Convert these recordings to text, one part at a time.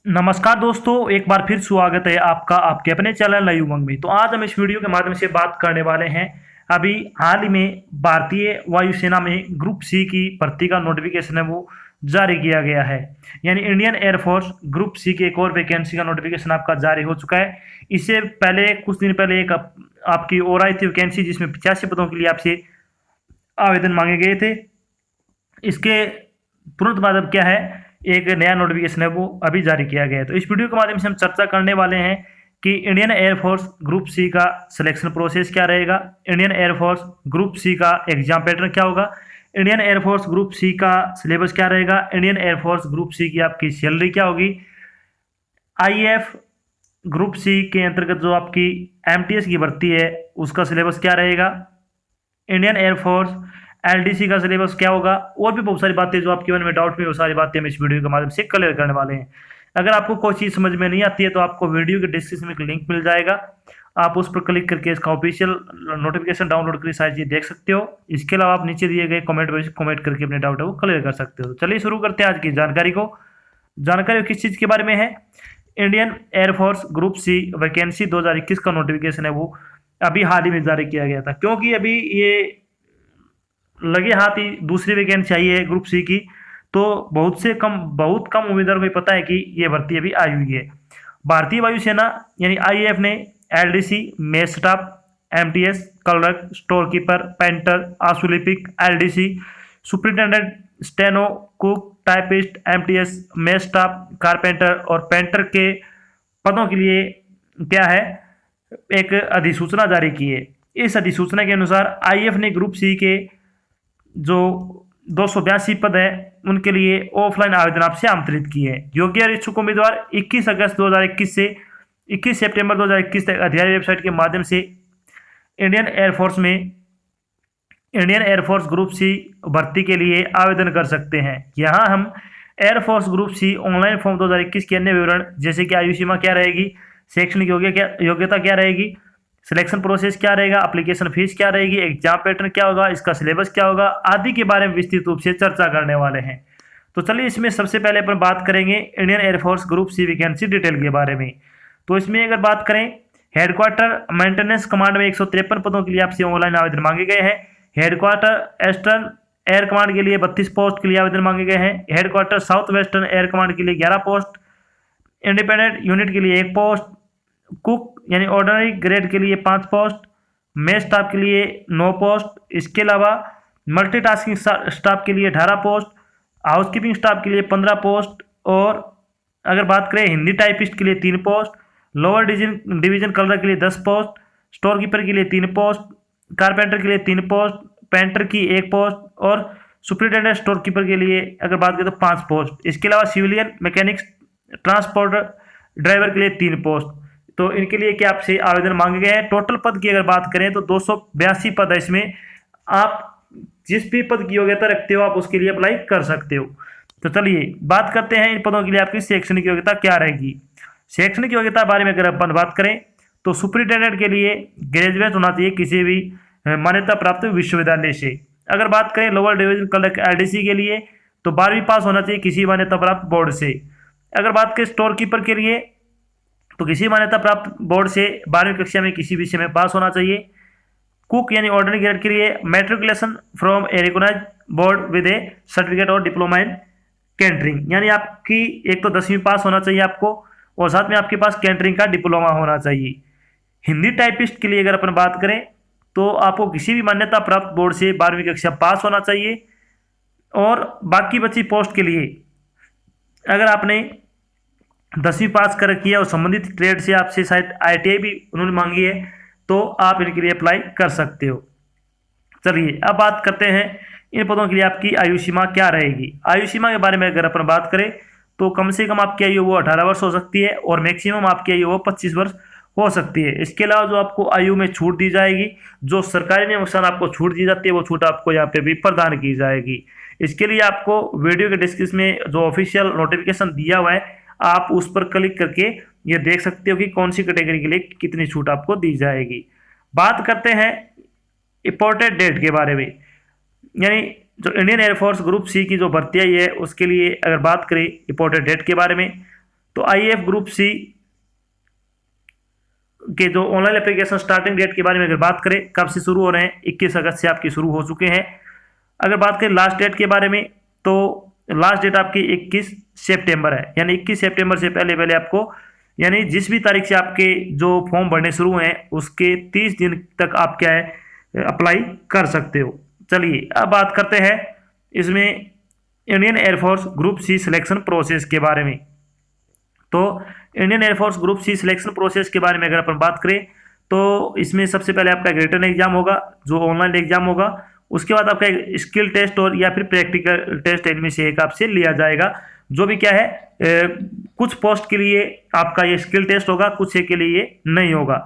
नमस्कार दोस्तों, एक बार फिर स्वागत है आपका आपके अपने चैनल नई उमंग में। तो आज हम इस वीडियो के माध्यम से बात करने वाले हैं। अभी हाल ही में भारतीय वायुसेना में ग्रुप सी की भर्ती का नोटिफिकेशन है वो जारी किया गया है। यानी इंडियन एयरफोर्स ग्रुप सी की एक और वैकेंसी का नोटिफिकेशन आपका जारी हो चुका है। इससे पहले कुछ दिन पहले एक आपकी और आई थी वैकेंसी जिसमें 85 पदों के लिए आपसे आवेदन मांगे गए थे। इसके तुरंत बाद अब क्या है, एक नया नोटिफिकेशन है वो अभी जारी किया गया है। तो इस वीडियो के माध्यम से हम चर्चा करने वाले हैं कि इंडियन एयरफोर्स ग्रुप सी का सिलेक्शन प्रोसेस क्या रहेगा, इंडियन एयरफोर्स ग्रुप सी का एग्जाम पैटर्न क्या होगा, इंडियन एयरफोर्स ग्रुप सी का सिलेबस क्या रहेगा, इंडियन एयरफोर्स ग्रुप सी की आपकी सैलरी क्या होगी, आईएएफ ग्रुप सी के अंतर्गत जो आपकी एमटीएस की भर्ती है उसका सिलेबस क्या रहेगा, इंडियन एयरफोर्स एलडीसी का सिलेबस क्या होगा, और भी बहुत सारी बातें जो आपके मन में डाउट में वो सारी बातें हम इस वीडियो के माध्यम से क्लियर करने वाले हैं। अगर आपको कोई चीज़ समझ में नहीं आती है तो आपको वीडियो के डिस्क्रिप्शन में एक लिंक मिल जाएगा, आप उस पर क्लिक करके इसका ऑफिशियल नोटिफिकेशन डाउनलोड करके सारी चीज़ देख सकते हो। इसके अलावा आप नीचे दिए गए कमेंट बॉक्स कमेंट करके अपने डाउट है वो क्लियर कर सकते हो। तो चलिए शुरू करते हैं आज की जानकारी को। जानकारी किस चीज़ के बारे में है, Indian air force group C vacancy 2021 का नोटिफिकेशन है वो अभी हाल ही में जारी किया गया था। क्योंकि अभी ये लगे हाथ ही दूसरी वैकेंसी आई है ग्रुप सी की, तो बहुत कम उम्मीदवारों को पता है कि ये भर्ती अभी आई हुई है। भारतीय वायुसेना यानी आईएएफ ने LDC, mess staff, MTS, clerk, store keeper, painter, आशुलिपिक, LDC, superintendent, steno, cook, typist, MTS, mess staff, carpenter और पेंटर के पदों के लिए क्या है, एक अधिसूचना जारी की है। इस अधिसूचना के अनुसार आईएएफ ने ग्रुप सी के जो 282 पद है उनके लिए ऑफलाइन आवेदन आपसे आमंत्रित किए हैं। योग्य और इच्छुक उम्मीदवार 21 अगस्त 2021 से 21 सितंबर 2021 तक आधिकारिक वेबसाइट के माध्यम से इंडियन एयरफोर्स ग्रुप सी भर्ती के लिए आवेदन कर सकते हैं। यहाँ हम air force group C online form 2021 के अन्य विवरण जैसे कि आयु सीमा क्या रहेगी, शैक्षणिक योग्यता क्या रहेगी, सिलेक्शन प्रोसेस क्या रहेगा, एप्लीकेशन फीस क्या रहेगी, एग्जाम पैटर्न क्या होगा, इसका सिलेबस क्या होगा आदि के बारे में विस्तृत रूप से चर्चा करने वाले हैं। तो चलिए इसमें सबसे पहले अपन बात करेंगे Indian air force group C vacancy detail के बारे में। तो इसमें अगर बात करें, हेडक्वार्टर मेंटेनेंस कमांड में 153 पदों के लिए आपसे ऑनलाइन आवेदन मांगे गए हैं। हेडक्वार्टर ईस्टर्न एयर कमांड के लिए 32 पोस्ट के लिए आवेदन मांगे गए हैं। Headquarter south western air command के लिए 11 पोस्ट, इंडिपेंडेंट यूनिट के लिए 1 पोस्ट, कुक यानी ऑर्डिनरी ग्रेड के लिए 5 पोस्ट, मेस स्टाफ के लिए 9 पोस्ट, इसके अलावा मल्टीटास्किंग स्टाफ के लिए 18 पोस्ट, हाउसकीपिंग स्टाफ के लिए 15 पोस्ट, और अगर बात करें हिंदी टाइपिस्ट के लिए 3 पोस्ट, लोअर डिवीजन क्लर्क के लिए 10 पोस्ट, स्टोर कीपर के लिए 3 पोस्ट, कारपेंटर के लिए 3 पोस्ट, पेंटर की 1 पोस्ट और सुपरिटेंडेंट स्टोर कीपर के लिए अगर बात करें तो 5 पोस्ट। इसके अलावा सिविलियन मैकेनिक्स ट्रांसपोर्टर ड्राइवर के लिए 3 पोस्ट। तो इनके लिए क्या आपसे आवेदन मांगे गए हैं। टोटल पद की अगर बात करें तो 282 पद है। इसमें आप जिस भी पद की योग्यता रखते हो आप उसके लिए अप्लाई कर सकते हो। तो चलिए बात करते हैं इन पदों के लिए आपकी शैक्षणिक योग्यता क्या रहेगी। शैक्षणिक योग्यता बारे में अगर अपन बात करें तो सुपरिटेंडेंट के लिए ग्रेजुएट होना चाहिए किसी भी मान्यता प्राप्त विश्वविद्यालय से। अगर बात करें लोअर डिवीजन क्लर्क एलडीसी के लिए तो 12वीं पास होना चाहिए किसी मान्यता प्राप्त बोर्ड से। अगर बात करें स्टोर कीपर के लिए तो किसी मान्यता प्राप्त बोर्ड से 12वीं कक्षा में किसी विषय में पास होना चाहिए। कुक यानी ऑर्डिनरी ग्रेड के लिए matriculation from a recognised board with a certificate और डिप्लोमा इन कैंटरिंग, यानी आपकी एक तो 10वीं पास होना चाहिए आपको और साथ में आपके पास कैंटरिंग का डिप्लोमा होना चाहिए। हिंदी टाइपिस्ट के लिए अगर अपन बात करें तो आपको किसी भी मान्यता प्राप्त बोर्ड से 12वीं कक्षा पास होना चाहिए। और बाकी बची पोस्ट के लिए अगर आपने 10वीं पास कर रखी है और संबंधित ट्रेड से आपसे शायद आईटीआई भी उन्होंने मांगी है तो आप इनके लिए अप्लाई कर सकते हो। चलिए अब बात करते हैं इन पदों के लिए आपकी आयु सीमा क्या रहेगी। आयु सीमा के बारे में अगर अपन बात करें तो कम से कम आपकी आयु वो 18 वर्ष हो सकती है और मैक्सिमम आपकी आयु वो 25 वर्ष हो सकती है। इसके अलावा जो आपको आयु में छूट दी जाएगी, जो सरकारी नियम अनुसार आपको छूट दी जाती है वो छूट आपको यहाँ पे भी प्रदान की जाएगी। इसके लिए आपको वीडियो के डिस्क्रिप्शन में जो ऑफिशियल नोटिफिकेशन दिया हुआ है आप उस पर क्लिक करके ये देख सकते हो कि कौन सी कैटेगरी के लिए कितनी छूट आपको दी जाएगी। बात करते हैं इंपॉर्टेंट डेट के बारे में, यानी जो इंडियन एयरफोर्स ग्रुप सी की जो भर्ती आई है उसके लिए अगर बात करें इंपॉर्टेंट डेट के बारे में तो तो आईएएफ ग्रुप सी के जो ऑनलाइन एप्लीकेशन स्टार्टिंग डेट के बारे में अगर बात करें, कब से शुरू हो रहे हैं, 21 अगस्त से आपके शुरू हो चुके हैं। अगर बात करें लास्ट डेट के बारे में, तो लास्ट डेट आपकी 21 सितंबर है, यानी 21 सितंबर से पहले पहले आपको, यानी जिस भी तारीख से आपके जो फॉर्म भरने शुरू हुए हैं उसके 30 दिन तक आप क्या है अप्लाई कर सकते हो। चलिए अब बात करते हैं इसमें Indian air force group C selection process के बारे में। तो Indian air force group C selection process के बारे में अगर अपन बात करें, तो इसमें सबसे पहले आपका रिटन एग्जाम होगा जो ऑनलाइन एग्जाम होगा। उसके बाद आपका स्किल टेस्ट और या फिर प्रैक्टिकल टेस्ट इनमें से एक आपसे लिया जाएगा। जो भी क्या है कुछ पोस्ट के लिए आपका ये स्किल टेस्ट होगा, कुछ के लिए ये नहीं होगा।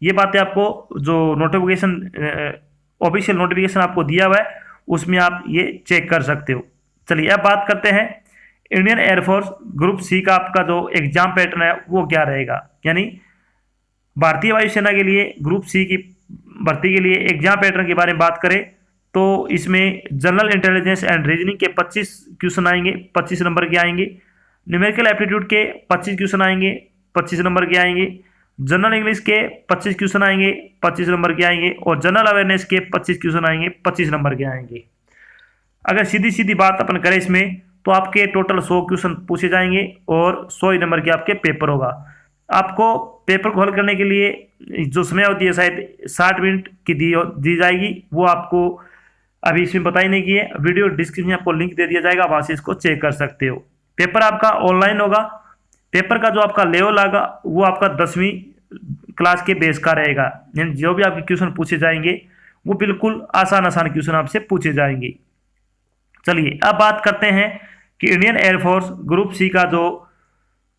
ये बातें आपको जो नोटिफिकेशन ऑफिशियल नोटिफिकेशन आपको दिया हुआ है उसमें आप ये चेक कर सकते हो। चलिए अब बात करते हैं इंडियन एयरफोर्स ग्रुप सी का आपका जो एग्जाम पैटर्न है वो क्या रहेगा। यानी भारतीय वायुसेना के लिए ग्रुप सी की भर्ती के लिए एग्जाम पैटर्न के बारे में बात करें, तो इसमें जनरल इंटेलिजेंस एंड रीजनिंग के 25 क्वेश्चन आएंगे, 25 नंबर के आएंगे। न्यूमेरिकल एप्टीट्यूड के 25 क्वेश्चन आएंगे, 25 नंबर के आएंगे। जनरल इंग्लिश के 25 क्वेश्चन आएंगे, 25 नंबर के आएंगे। और जनरल अवेयरनेस के 25 क्वेश्चन आएंगे, 25 नंबर के आएंगे। अगर सीधी सीधी बात अपन करें इसमें, तो आपके टोटल 100 क्वेश्चन पूछे जाएंगे और 100 ही नंबर के आपके पेपर होगा। आपको पेपर को हल करने के लिए जो समय होती है शायद 60 मिनट की दी जाएगी, वो आपको अभी इसमें बताई नहीं की है। वीडियो डिस्क्रिप्शन में आपको लिंक दे दिया जाएगा, वहाँ से इसको चेक कर सकते हो। पेपर आपका ऑनलाइन होगा। पेपर का जो आपका लेवल आएगा वो आपका 10वीं क्लास के बेस का रहेगा। यानी जो भी आपके क्वेश्चन पूछे जाएंगे वो बिल्कुल आसान आसान क्वेश्चन आपसे पूछे जाएंगे। चलिए अब बात करते हैं कि इंडियन एयरफोर्स ग्रुप सी का जो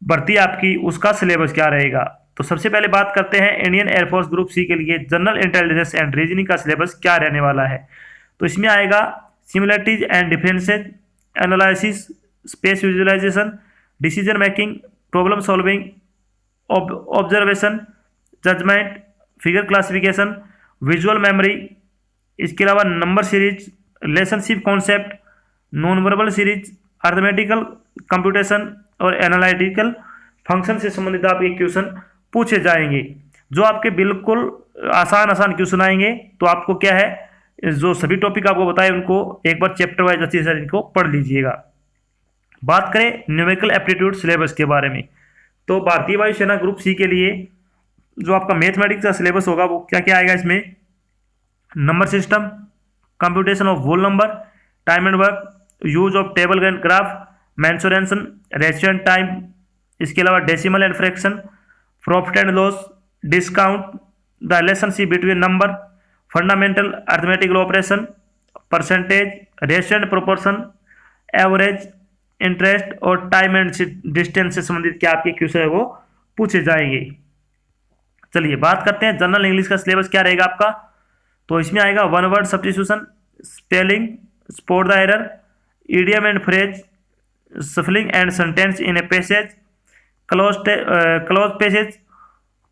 भर्ती आपकी उसका सिलेबस क्या रहेगा। तो सबसे पहले बात करते हैं इंडियन एयरफोर्स ग्रुप सी के लिए जनरल इंटेलिजेंस एंड रीजनिंग का सिलेबस क्या रहने वाला है। तो इसमें आएगा similarities and differences, analysis, space visualisation, decision making, problem solving, observation, judgement, figure classification, visual memory. इसके अलावा number series, relationship concept, non verbal series, arithmetical computation और एनालिटिकल फंक्शन से संबंधित आपके क्वेश्चन पूछे जाएंगे, जो आपके बिल्कुल आसान क्वेश्चन आएंगे। तो आपको क्या है, जो सभी टॉपिक आपको बताए उनको एक बार चैप्टर वाइज अच्छी से इनको पढ़ लीजिएगा। बात करें न्यूमेरिकल एप्टीट्यूड सिलेबस के बारे में, तो भारतीय वायुसेना ग्रुप सी के लिए जो आपका मैथमेटिक्स का सिलेबस होगा वो क्या क्या आएगा इसमें, number system, computation of whole number, time and work, use of table and graph, mensuration, ratio and time. इसके अलावा decimal and fraction, profit and loss, discount, the relationship between number, fundamental arithmetical operation, percentage, ratio and proportion, average, interest और time and distance से संबंधित क्या आपके question है वो पूछे जाएंगे। चलिए बात करते हैं जनरल इंग्लिश का सिलेबस क्या रहेगा आपका। तो इसमें आएगा one word substitution, spelling, spot the error, idiom and phrase, shuffling and sentence in a passage, cloze passage,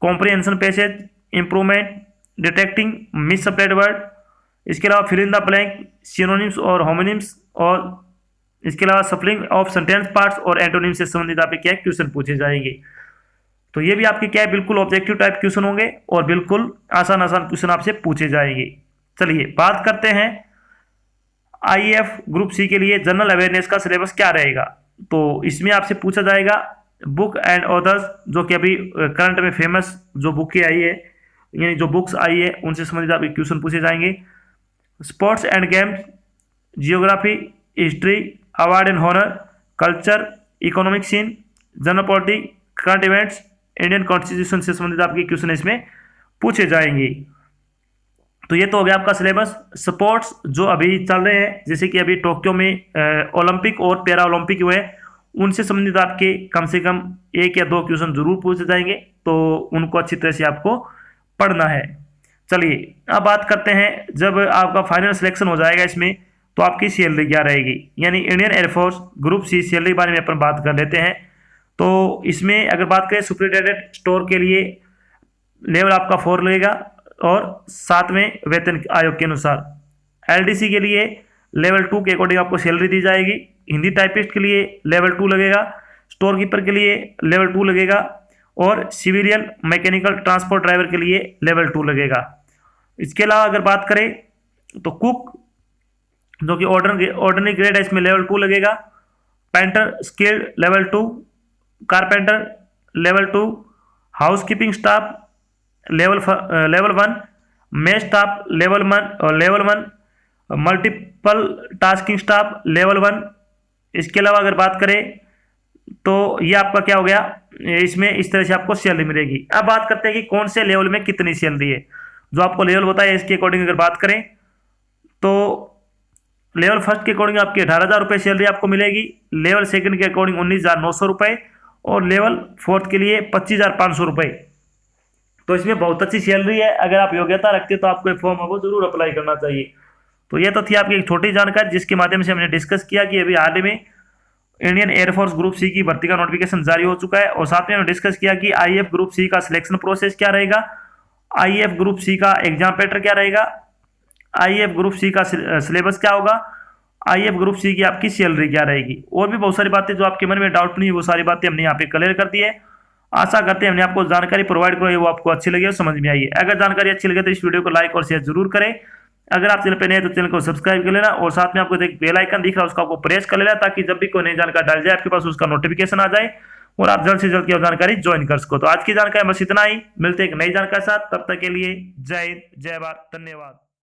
comprehension passage, improvement, detecting misapplied word. इसके अलावा fill in the blank, synonyms और होमोनिम्स, और इसके अलावा सफलिंग ऑफ सेंटेंस पार्ट्स और antonym से संबंधित आपके क्या क्वेश्चन पूछे जाएंगे। तो ये भी आपके क्या है, बिल्कुल ऑब्जेक्टिव टाइप क्वेश्चन होंगे और बिल्कुल आसान क्वेश्चन आपसे पूछे जाएंगे। चलिए बात करते हैं आईएएफ ग्रुप सी के लिए जनरल अवेयरनेस का सिलेबस क्या रहेगा। तो इसमें आपसे पूछा जाएगा बुक एंड ऑथर्स, जो कि अभी करंट में फेमस जो बुक आई है, यानी जो बुक्स आई है उनसे संबंधित आपके क्वेश्चन पूछे जाएंगे। Sports and games, geography, history, award and honour, culture, economic scene, general polity, current events, Indian constitution से संबंधित आपके क्वेश्चन इसमें पूछे जाएंगे। तो ये तो हो गया आपका सिलेबस। स्पोर्ट्स जो अभी चल रहे हैं, जैसे कि अभी टोक्यो में ओलंपिक और पैरा ओलंपिक हुए, उनसे संबंधित आपके कम से कम 1 या 2 क्वेश्चन जरूर पूछे जाएंगे, तो उनको अच्छी तरह से आपको पढ़ना है। चलिए अब बात करते हैं, जब आपका फाइनल सिलेक्शन हो जाएगा इसमें तो आपकी सैलरी क्या रहेगी। यानी Indian air force group C salary के बारे में अपन बात कर लेते हैं। तो इसमें अगर बात करें सुपरिटेंडेंट स्टोर के लिए लेवल आपका 4 लगेगा और 7वें वेतन आयोग के अनुसार। एलडीसी के लिए लेवल 2 के अकॉर्डिंग आपको सैलरी दी जाएगी। हिंदी टाइपिस्ट के लिए लेवल 2 लगेगा। स्टोर कीपर के लिए लेवल 2 लगेगा और सिविलियन मैकेनिकल ट्रांसपोर्ट ड्राइवर के लिए लेवल 2 लगेगा। इसके अलावा अगर बात करें तो कुक जो कि ऑर्डिनरी ग्रेड है इसमें लेवल 2 लगेगा। Painter skilled level 2, carpenter level 2, housekeeping staff level 1, mess staff level 1, multiple tasking staff level 1। इसके अलावा अगर बात करें तो ये आपका क्या हो गया, इसमें इस तरह से आपको सैलरी मिलेगी। अब बात करते हैं कि कौन से लेवल में कितनी सैलरी है। जो आपको लेवल होता है इसके अकॉर्डिंग अगर बात करें तो लेवल फर्स्ट के अकॉर्डिंग आपकी 18,000 रुपये सैलरी आपको मिलेगी, लेवल सेकंड के अकॉर्डिंग 19,900 रुपये और लेवल फोर्थ के लिए 25,500 रुपये। तो इसमें बहुत अच्छी सैलरी है। अगर आप योग्यता रखते तो आपको फॉर्म है वो जरूर अप्लाई करना चाहिए। तो ये तो थी आपकी एक छोटी जानकारी जिसके माध्यम से हमने डिस्कस किया कि अभी हाल ही में इंडियन एयरफोर्स ग्रुप सी की भर्ती का नोटिफिकेशन जारी हो चुका है और साथ में हमने डिस्कस किया कि आईएएफ ग्रुप सी का सिलेक्शन प्रोसेस क्या रहेगा, आईएएफ ग्रुप सी का एग्जाम पैटर्न क्या रहेगा, आईएएफ ग्रुप सी का सिलेबस क्या होगा, आईएएफ ग्रुप सी की आपकी सैलरी क्या रहेगी, और भी बहुत सारी बातें जो आपके मन में डाउट नहीं है वो सारी बातें हमने यहाँ पे क्लियर कर दी है। आशा करते हैं हमने आपको जानकारी प्रोवाइड कराई वो आपको अच्छी लगी और समझ में आई है। अगर जानकारी अच्छी लगे तो इस वीडियो को लाइक और शेयर जरूर करें। अगर आप चैनल पे नए हैं तो चैनल को सब्सक्राइब कर लेना और साथ में आपको एक बेल आइकन दिख रहा है उसको आपको प्रेस कर लेना ताकि जब भी कोई नई जानकारी डाल जाए आपके पास उसका नोटिफिकेशन आ जाए और आप जल्द से जल्द की जानकारी ज्वाइन कर सको। तो आज की जानकारी बस इतना ही, मिलते हैं एक नई जानकारी के साथ, तब तक के लिए जय हिंद, जय भारत, धन्यवाद।